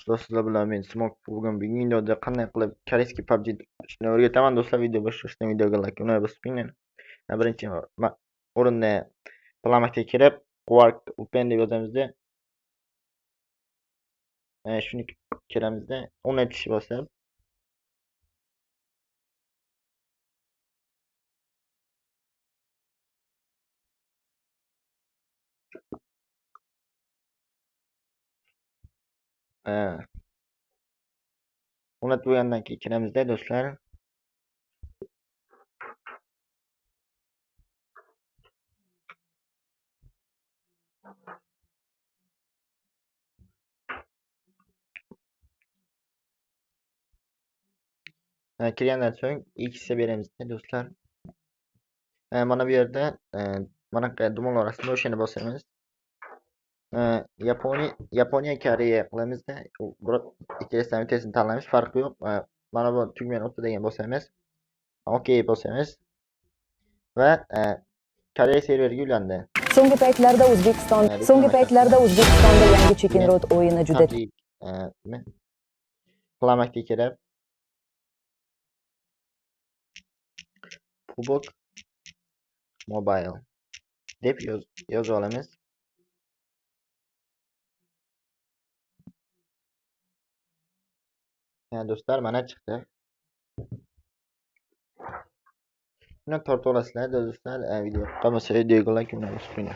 Do'stlar, sizlar bilan men Smok. Bugungi videoda qanday qilib koreyskiy PUBG ishni o'rgataman do'stlar. Video boshlashdan videoga like bosib qo'ying. Birinchi o'rinda Plamaxga kirib, Quark Open deb yozamizda. Shuni kiramizda 10 tish bosib, o'rnatib bo'lgandan keyin kiramizda do'stlar. Kirgandan so'ng X beramiz do'stlar. Mana bu yerda mana dumon orasida o'shani bosamiz. Yaponiya Koreya qilamizda. Biroq ikkilasidan bittasini tanlaymiz, farqi yo'q. Mana bu tugmani o'rtadagi bosamiz. OK bosamiz va Koreya serveriga ulandi. So'nggi paytlarda O'zbekistonda yangi Chicken Road o'yini juda Plamaxga kirib, PUBG Mobile deb yozib olamiz. Do'stlar, mana chiqdi. Buni tortib olasizlar do'stlar. Video yoqqan bo'lsa videoga like bosib qo'ying.